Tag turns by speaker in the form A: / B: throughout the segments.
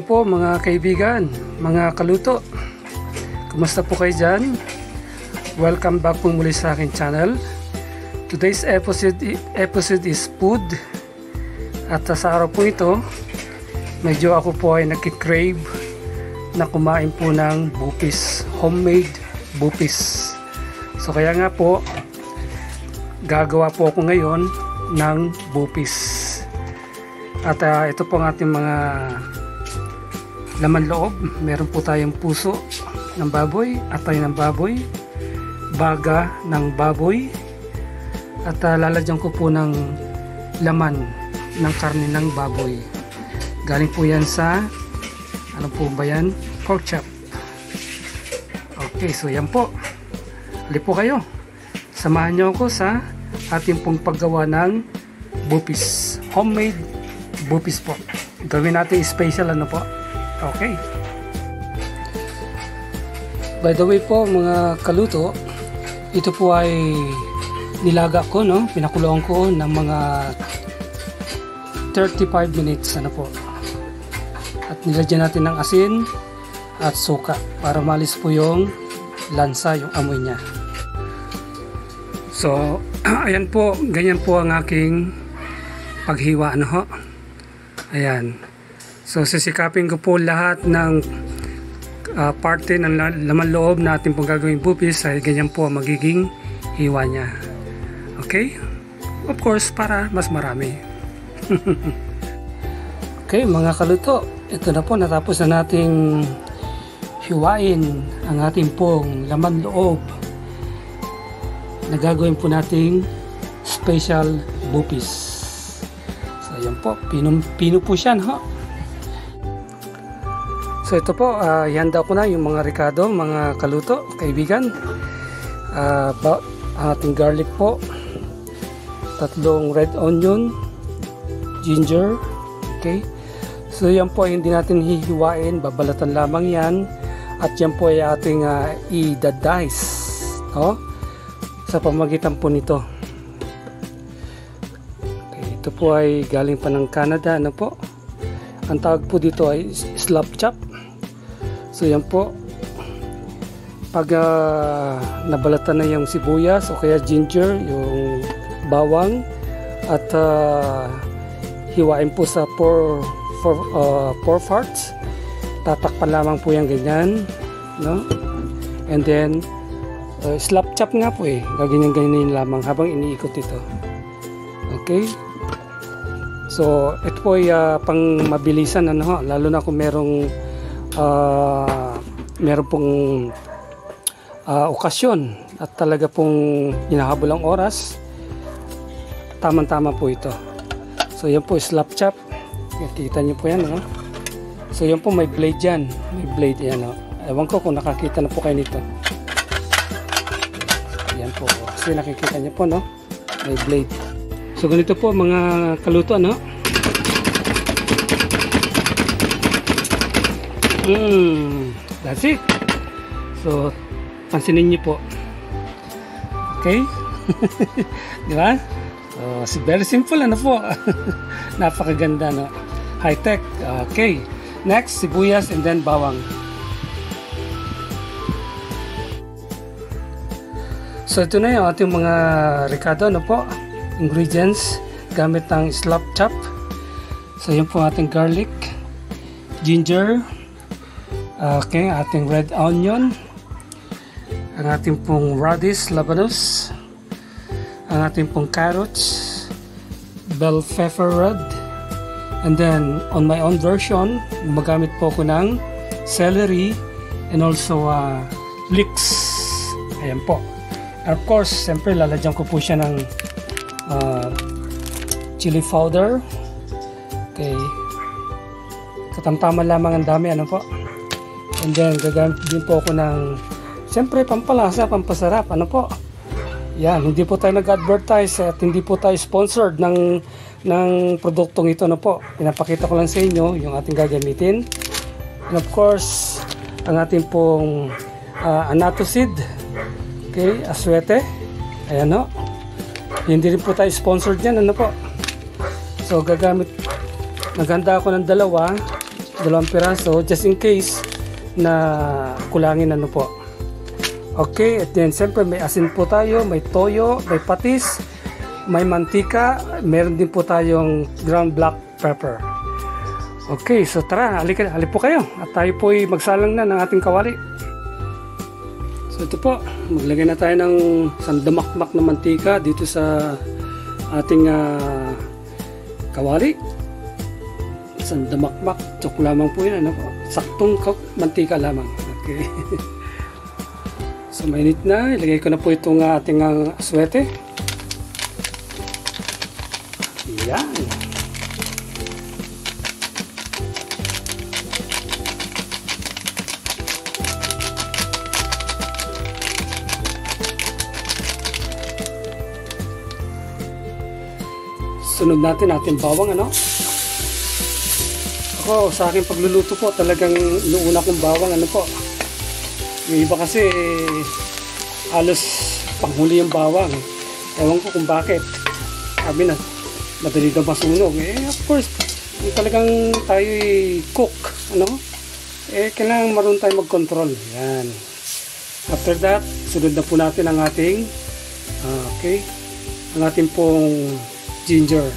A: Hello po mga kaibigan, mga kaluto. Kumusta po kayo dyan? Welcome back po muli sa aking channel. Today's episode is food. At sa araw po ito, medyo ako po ay nagkikrave na kumain po ng bupis, homemade bupis. So kaya nga po, gagawa po ako ngayon ng bupis. At ito po ang ating mga laman loob. Meron po tayong puso ng baboy, atay ng baboy, baga ng baboy, at lalagyan ko po ng laman ng karne ng baboy. Galing po yan sa, ano po ba yan? Pork chop. Okay, so yan po. Hali po kayo. Samahan nyo ako sa ating pong paggawa ng bupis. Homemade bupis po. Gawin natin special ano po. Okay. By the way po mga kaluto, ito po ay nilaga ko, no? Pinakuloan ko ng mga 35 minutes ano po. At nilagyan natin ng asin at suka para malis po yung lansa, yung amoy niya. So, ayan po, ganyan po ang aking paghiwa ano ho. Ayan. So sisikapin ko po lahat ng parte ng laman loob na ating pong gagawing bupis ay ganyan po magiging hiwa niya. Okay? Of course, para mas marami. Okay, mga kaluto, ito na po, natapos na nating hiwain ang ating pong laman loob na gagawin po nating special bupis. So yan po, pino po siya, ha? So ito po, ihanda ko na yung mga ricado, mga kaluto, kaibigan. Ating garlic po, 3 red onion, ginger, okay. So yan po, hindi natin hihiwain, babalatan lamang yan. At yan po ay ating i-dice, no? Sa pamagitan po nito. Okay, ito po ay galing pa ng Canada, ano po. Ang tawag po dito ay slap chop. So yan po, pag nabalatan na yung sibuyas o kaya ginger, yung bawang, at hiwain po sa 4 parts, tatakpan lamang po yung ganyan, no? And then slap chop nga po gaganyan-ganyan lamang habang iniikot ito. Okay, so ito po ay pang mabilisan ano ho, lalo na kung meron pong okasyon at talaga pong hinahabol ang oras, tamang-tama po ito. So yan po, slap chop. Kita nyo po yan, no? So yan po, may blade yan. May blade yan, no? Ewan ko kung nakakita na po kayo nito. Yan po, kasi nakikita nyo po, no? May blade. So ganito po mga kaluto, no? That's it. So pansinin niyo po. Okay? Di ba? So very simple ano po. Napakaganda, no? High tech. Okay. Next, sibuyas and then bawang. So ito na yung ating mga ricado, no po? Ingredients gamit ng slap chop. So yun po ating garlic, ginger, okay, ating red onion, ang ating pong radish labanos, ang ating pong carrots, bell pepper red, and then on my own version, gumagamit po ko ng celery and also leeks. Ayan po. And of course, siyempre lalagyan ko po siya ng chili powder. Okay. Katamtaman lamang ang dami, ano po. And then gagamit din po ako ng siyempre pampalasa, pampasarap, ano po. Yan, hindi po tayo nag-advertise at hindi po tayo sponsored ng produktong ito, ano po. Pinapakita ko lang sa inyo yung ating gagamitin. And of course, ang ating pong annatto seed. Okay, aswete. Ayan, no. Hindi rin po tayo sponsored yan, ano po. So gagamit, naghanda ako ng 2 2 piraso, just in case na kulangin ano po. Okay, at then siyempre may asin po tayo, may toyo, may patis, may mantika, meron din po tayong ground black pepper. Okay, so tara, halika po kayo at tayo po ay magsalang na ng ating kawali. So ito po, maglagay na tayo ng sandamakmak na mantika dito sa ating kawali. Sandamakmak, chok lamang po yun, ano po, saktong mantika lamang. Okay. So mainit na, ilagay ko na po itong ating aswete. Yan. Sunod natin ating bawang, ano. Ako, sa aking pagluluto po, talagang inuuna kong bawang, ano po. Yung iba kasi halos panghuli yung bawang. Ewan ko kung bakit. Sabi na madali daw masunog. Of course, yung talagang tayo cook, ano? Kailangan marunong tayo mag-control. Yan. After that, sunod na po natin ang ating ang ating pong ginger.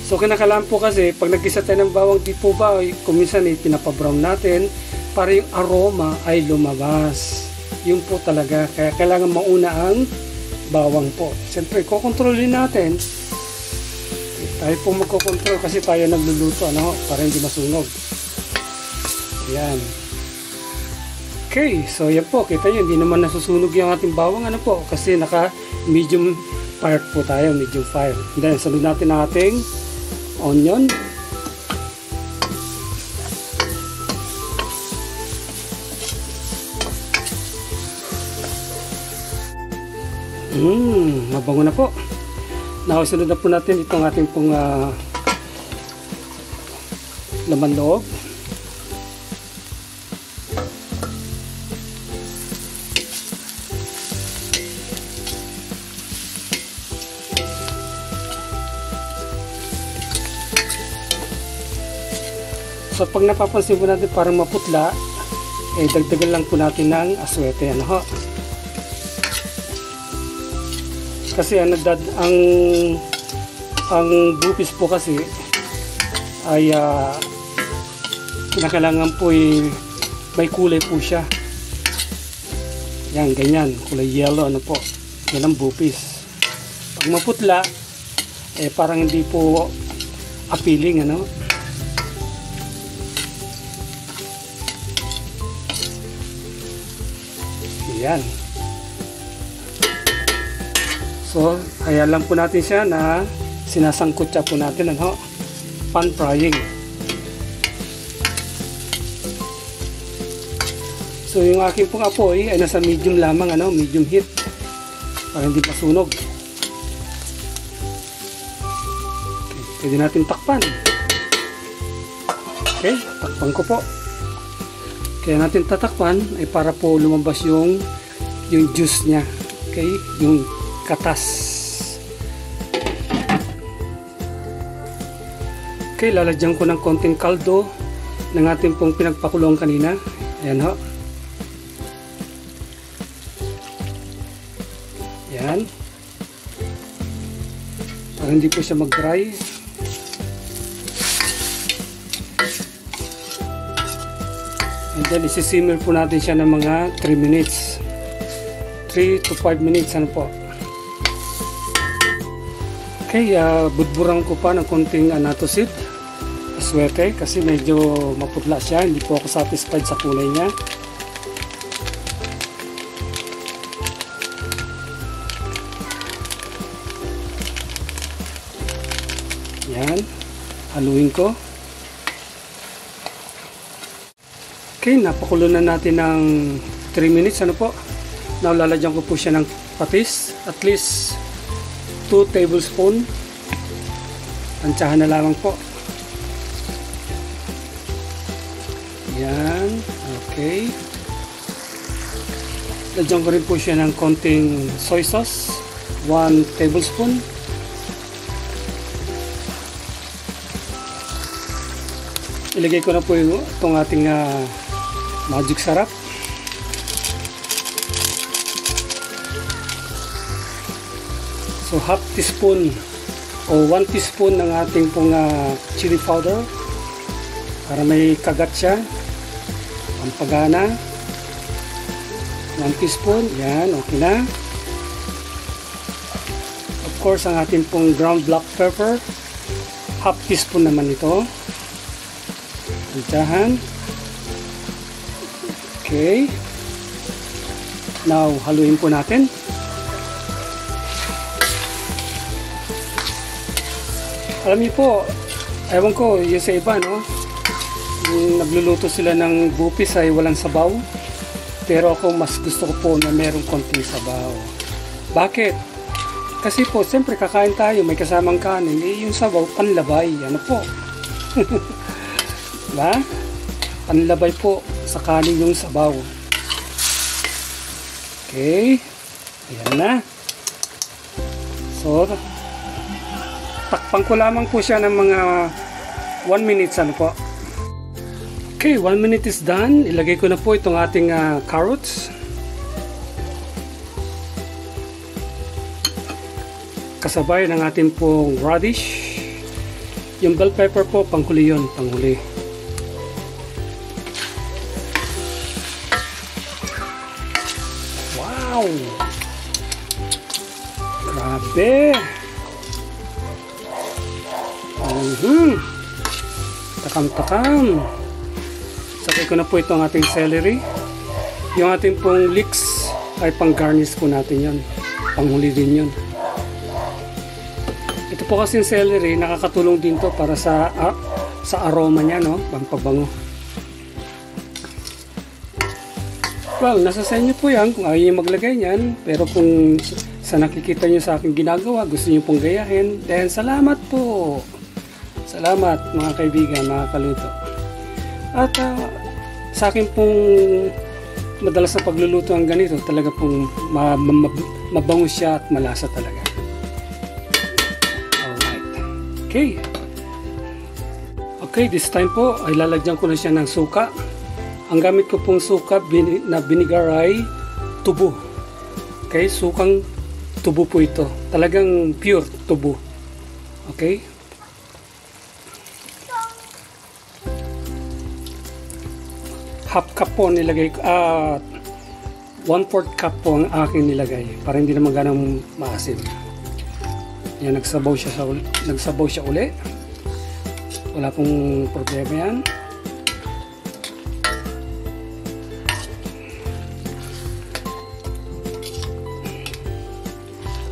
A: So kinakailangan po kasi pag nag-isa tayo ng bawang, di po ba kung minsan pinapa-brown natin para yung aroma ay lumabas. Yun po talaga. Kaya kailangan mauna ang bawang po. Siyempre, kukontrolin natin. Tayo po magkocontrol kasi tayo nagluluto, ano, para hindi masunog. Ayan. Okay, so yan po. Kita nyo, hindi naman nasusunog yung ating bawang, ano po. Kasi naka medium fire po tayo, medium fire. Then, sunod natin ang ating onion. Mabango na po. Now, sunod na po natin itong ating pong laman loob. So, pag napapansin po natin parang maputla, dagdagan lang po natin ng aswete, ano ho. Kasi ang bupis po kasi ay kinakailangan po may kulay po siya. Yan, ganyan, kulay yellow, ano po. Yan ang bupis. Pag maputla, parang hindi po appealing, ano. Yan. So, kaya lang po natin siya na sinasangkot siya po natin, ano, pan frying. So, yung aking pong apoy ay nasa medium lamang, ano, medium heat para hindi masunog. Okay, pwede natin takpan. Okay, takpan ko po. Kaya natin tatakpan ay para po lumabas yung juice niya. Okay, yung katas. Okay, lalagyan ko ng konting kaldo ng ating pong pinagpakulong kanina. Ayan ho. Ayan. Para hindi po siya mag-dry. And then isi-simmer po natin siya ng mga 3 minutes. 3 to 5 minutes, ano po. Okay, budburan ko pa ng konting anatosit, aswete, kasi medyo maputla siya. Hindi po ako satisfied sa kulay niya. Yan, haluin ko. Okay, napakulo na natin ng 3 minutes, ano po. Now, lalagyan ko po siya ng patis, at least 2 tablespoon. Tansyahan na lamang po. Yan, okay. Lagyan ko rin po siya ng konting soy sauce, 1 tablespoon. ilagay ko na po itong ating magic sarap. So half teaspoon o 1 teaspoon ng ating pong chili powder para may kagat siya. Pampagana. 1 teaspoon. Yan, okay na. Of course, ang ating pong ground black pepper. Half teaspoon naman ito. Tansyahan. Okay. Now, haluin po natin. Alam niyo po, ewan ko, yung sa iba, no? Yung nagluluto sila ng bupis ay walang sabaw. Pero ako, mas gusto ko po na merong konting sabaw. Bakit? Kasi po, siyempre kakain tayo, may kasamang kanin. Eh, yung sabaw, panlabay. Ano po? Diba? Panlabay po sa kanin yung sabaw. Okay. Ayan na. So, takpan ko lamang po siya ng mga 1 minute. Ano po? Okay, 1 minute is done. Ilagay ko na po itong ating carrots. Kasabay ng ating pong radish. Yung bell pepper po, panghuli yun. Panghuli. Wow! Grabe! Takam-takam. Sakay ko na po itong ating celery. Yung ating pong leeks ay pang garnish po natin yon. Panghuli din yun. Ito po kasing celery, nakakatulong din to para sa aroma niya, no? Pampabango. Well, nasa sa inyo po yan kung ayaw nyo maglagay niyan. Pero kung sa nakikita nyo sa aking ginagawa, gusto nyo pong gayahin, then salamat po. Salamat mga kaibigan, mga kaluto. At sa akin pong madalas na pagluluto ang ganito, talaga pong mabango siya at malasa talaga. Alright. Okay. Okay, this time po ay lalagyan ko na siya ng suka. Ang gamit ko pong suka na vinegar ay tubo. Okay, sukang tubo po ito. Talagang pure tubo. Okay. Half cup po nilagay ko, 1/4 cup po ang aking nilagay para hindi naman ganang maasim. Yan, nagsabaw siya uli. Wala pong problema yan.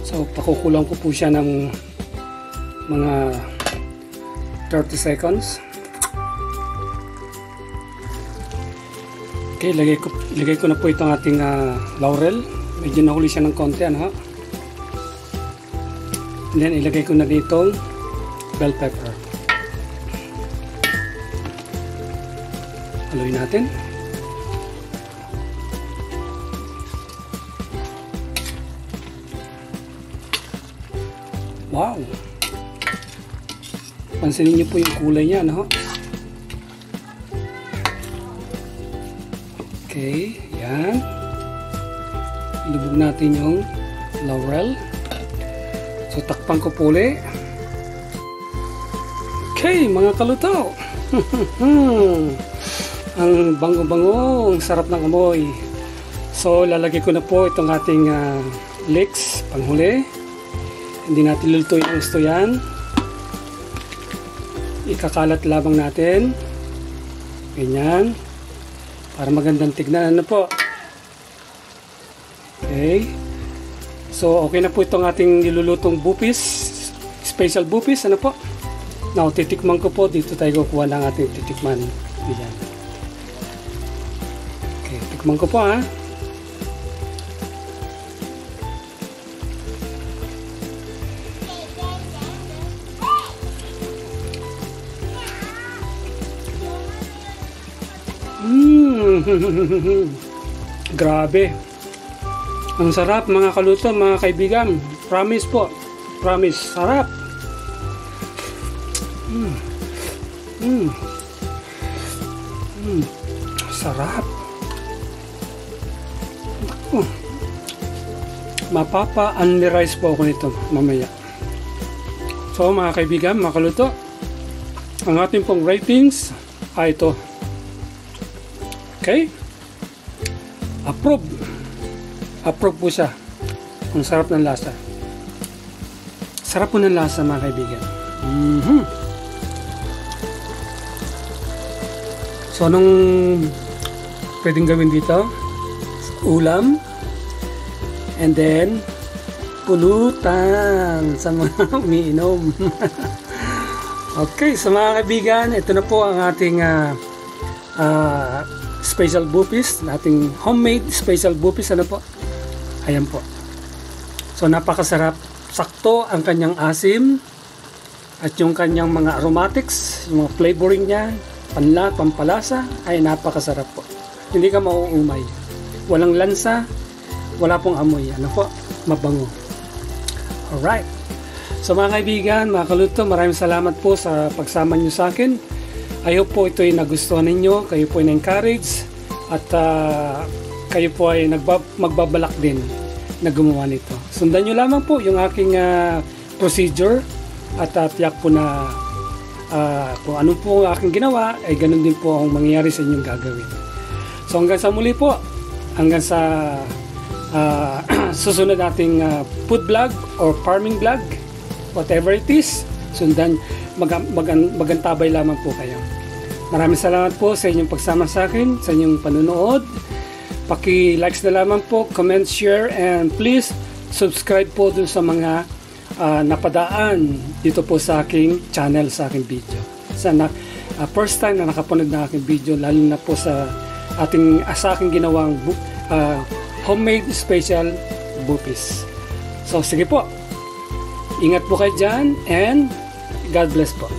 A: So pakukulang ko po siya ng mga 30 seconds. Okay, lagay ko na po itong ating laurel. Medyo nahuli siya ng konti, ano? And then ilagay ko na dito bell pepper. Haluin natin. Wow! Pansinin niyo po yung kulay niya, no? Okay, yan. Ilubog natin yung laurel. So, takpan ko po ulit. Okay, mga kaluto. Ang bango-bango, ang sarap ng amoy. So, lalagay ko na po itong ating leeks, panghuli. Hindi natin lulutuin ang gusto yan. Ikakalat labang natin. Ganyan. Para magandang tignan. Ano po? Okay. So, okay na po itong ating nilulutong bupis. Special bupis. Ano po? Now, titikman ko po. Dito tayo kukuha ng ating titikman. Ayan. Okay, tikman ko po, ha. Grabe. Ang sarap mga kaluto, mga kaibigan. Promise po. Promise. Sarap. Sarap. Mapapa-unli-rice po ako nito mamaya. So mga kaibigan, mga kaluto, ang ating pong ratings ay ito. Okay? Approve. Approve po siya. Ang sarap ng lasa. Sarap po ng lasa mga kaibigan. So anong pwedeng gawin dito? Ulam. And then pulutan sa mga umiinom. Okay, so mga kaibigan, ito na po ang ating special bupis, ating homemade special bupis. Ano po? Ayan po. So napakasarap. Sakto ang kanyang asim at yung kanyang mga aromatics, yung mga flavoring niya, pampalasa, ay napakasarap po. Hindi ka mauumay. Walang lansa, wala pong amoy. Ano po? Mabango. Alright. So mga kaibigan, mga kaluto, maraming salamat po sa pagsama nyo sa akin. I hope po ito ay nagustuhan ninyo, kayo po ay na-encourage at kayo po ay magbabalak din na gumawa nito. Sundan nyo lamang po yung aking procedure at tiyak po na kung ano po ang aking ginawa ay ganun din po ang mangyayari sa inyong gagawin. So hanggang sa muli po, hanggang sa susunod nating food vlog or farming vlog, whatever it is, sundan, magantabay lamang po kayo. Maraming salamat po sa inyong pagsama sa akin, sa inyong panunood. Paki-likes na lamang po, comment, share, and please subscribe po dun sa mga napadaan dito po sa aking channel, sa aking video. Sana first time na nakapanood na aking video, lalo na po sa aking ginawang homemade special bupis. So sige po, ingat po kayo dyan and God bless po.